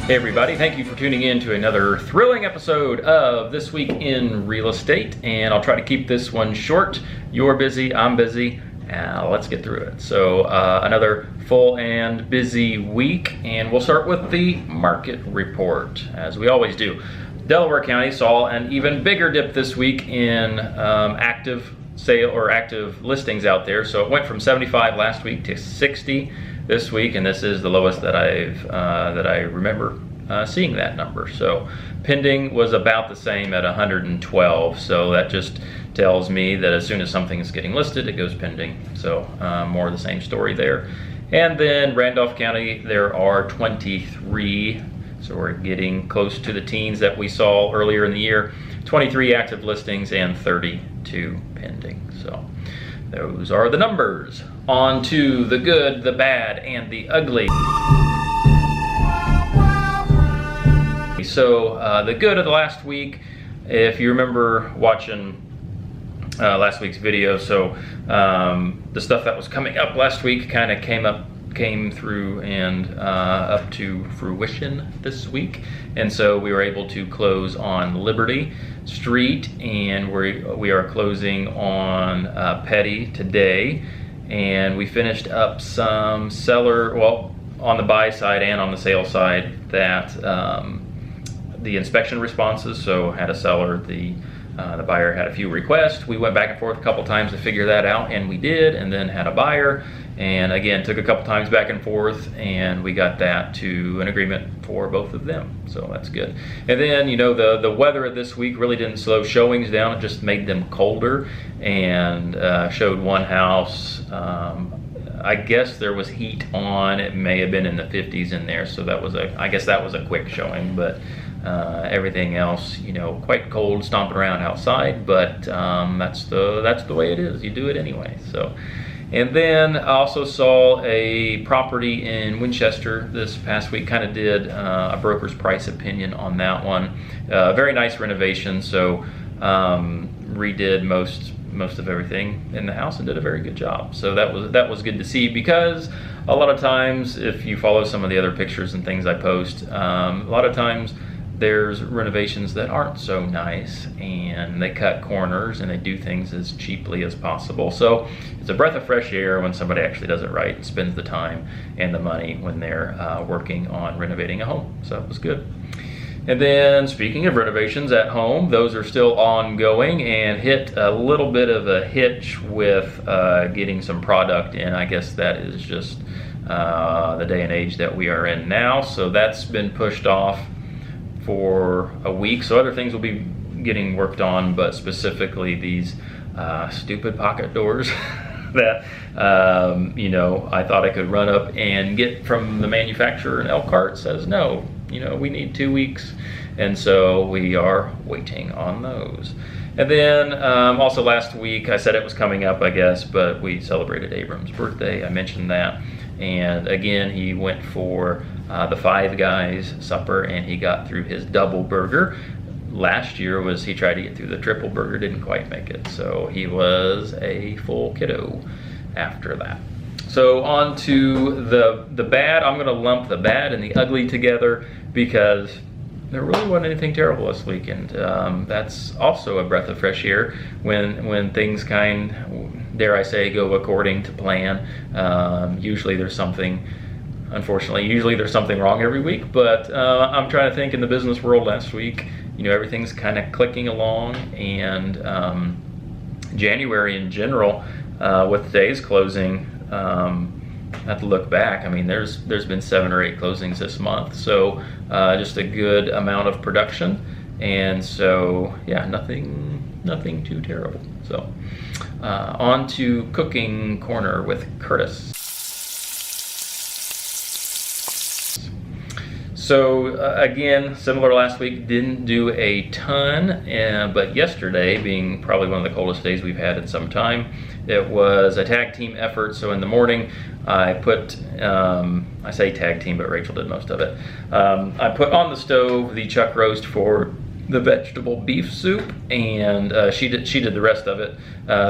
Hey everybody, thank you for tuning in to another thrilling episode of This Week in Real Estate, and I'll try to keep this one short. You're busy, I'm busy, let's get through it. So another full and busy week, and we'll start with the market report, as we always do. Delaware County saw an even bigger dip this week in active sale or active listings out there. So it went from 75 last week to 60 this week, and this is the lowest that I remember seeing that number. So pending was about the same at 112. So that just tells me that as soon as something is getting listed, it goes pending. So more of the same story there. And then Randolph County, there are 23. So we're getting close to the teens that we saw earlier in the year. 23 active listings and 32 pending. So those are the numbers. On to the good, the bad, and the ugly. So the good of the last week, if you remember watching last week's video, so the stuff that was coming up last week kind of came through and up to fruition this week, and so we were able to close on Liberty Street, and we are closing on Petty today, and we finished up some on the buy side and on the sale side that the inspection responses. So had a seller, the buyer had a few requests. We went back and forth a couple times to figure that out, and we did, and then had a buyer, and again took a couple times back and forth, and we got that to an agreement for both of them. So that's good. And then, you know, the weather this week really didn't slow showings down. It just made them colder, and showed one house. I guess there was heat on. It may have been in the 50s in there, so I guess that was a quick showing, but everything else, you know, quite cold, stomping around outside, but that's the way it is. You do it anyway. So, and then I also saw a property in Winchester this past week. Kind of did a broker's price opinion on that one. Very nice renovation. So redid most of everything in the house and did a very good job. So that was good to see, because a lot of times, if you follow some of the other pictures and things I post, a lot of times there's renovations that aren't so nice, and they cut corners and they do things as cheaply as possible. So it's a breath of fresh air when somebody actually does it right and spends the time and the money when they're working on renovating a home. So it was good. And then, speaking of renovations at home, those are still ongoing and hit a little bit of a hitch with getting some product in. I guess that is just the day and age that we are in now. So that's been pushed off for a week. So other things will be getting worked on, but specifically these stupid pocket doors that you know, I thought I could run up and get from the manufacturer, and Elkhart says no, you know, we need 2 weeks, and so we are waiting on those. And then also last week I said it was coming up, I guess, but we celebrated Abram's birthday. I mentioned that, and again he went for the Five Guys supper, and he got through his double burger. Last year he tried to get through the triple burger, didn't quite make it, so he was a full kiddo after that. So on to the bad. I'm going to lump the bad and the ugly together, because there really wasn't anything terrible this weekend. That's also a breath of fresh air when things dare I say, go according to plan. Usually there's something wrong every week, but I'm trying to think in the business world last week, you know, everything's kind of clicking along, and January in general, with today's closing, I have to look back. I mean, there's been 7 or 8 closings this month, so just a good amount of production, and so yeah, nothing too terrible. So on to Cooking Corner with Curtis. So again, similar to last week, didn't do a ton, but yesterday, being probably one of the coldest days we've had in some time, it was a tag team effort. So in the morning, I put, I say tag team, but Rachel did most of it. I put on the stove the chuck roast for the vegetable beef soup, and she did the rest of it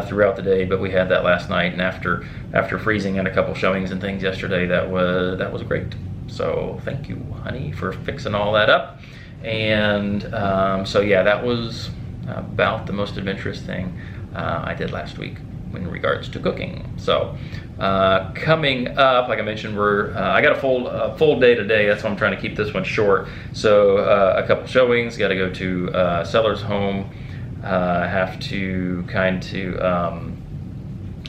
throughout the day, but we had that last night, and after freezing and a couple showings and things yesterday, that was great. So thank you, honey, for fixing all that up. And so yeah, that was about the most adventurous thing I did last week in regards to cooking. So coming up, like I mentioned, I got a full day today. That's why I'm trying to keep this one short. So a couple showings. Got to go to seller's home. Have to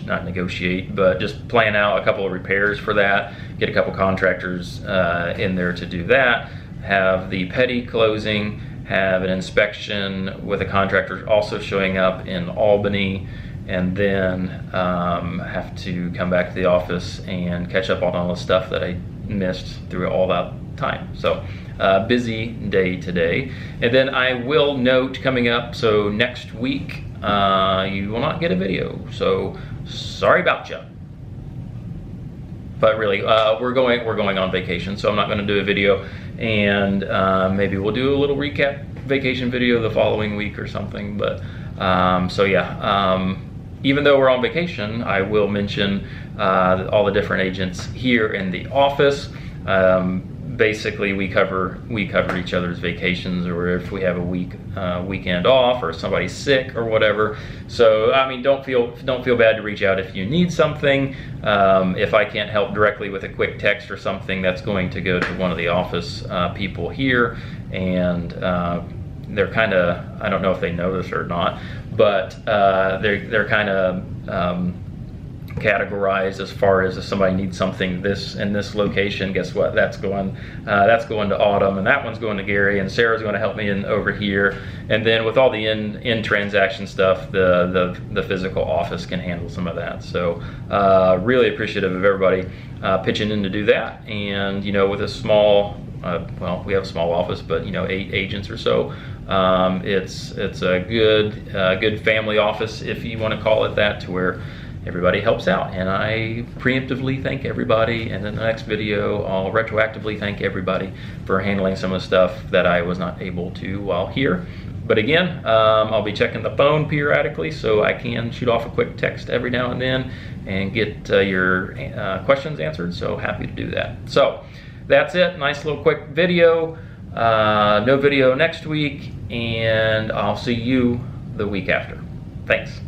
not negotiate, but just plan out a couple of repairs for that. Get a couple contractors in there to do that. Have the petty closing. Have an inspection with a contractor also showing up in Albany. And then have to come back to the office and catch up on all the stuff that I missed through all that time. So busy day today. And then I will note coming up, so next week you will not get a video. So sorry about you. But really, we're going on vacation, so I'm not going to do a video. And maybe we'll do a little recap vacation video the following week or something. But so yeah. Even though we're on vacation, I will mention all the different agents here in the office. Basically, we cover each other's vacations, or if we have a weekend off, or somebody's sick or whatever. So I mean, don't feel bad to reach out if you need something. If I can't help directly with a quick text or something, that's going to go to one of the office people here, and they're kind of, I don't know if they know this or not, but they're kind of categorized as far as if somebody needs something in this location, guess what? That's going to Autumn, and that one's going to Gary, and Sarah's going to help me in over here. And then with all the in transaction stuff, the physical office can handle some of that. So really appreciative of everybody pitching in to do that. And you know, with a small well, we have a small office, but you know, 8 agents or so. It's a good family office, if you want to call it that, to where everybody helps out. And I preemptively thank everybody, and in the next video I'll retroactively thank everybody for handling some of the stuff that I was not able to while here. But again, I'll be checking the phone periodically, so I can shoot off a quick text every now and then and get your questions answered, so happy to do that. So that's it. Nice little quick video. No video next week, and I'll see you the week after. Thanks.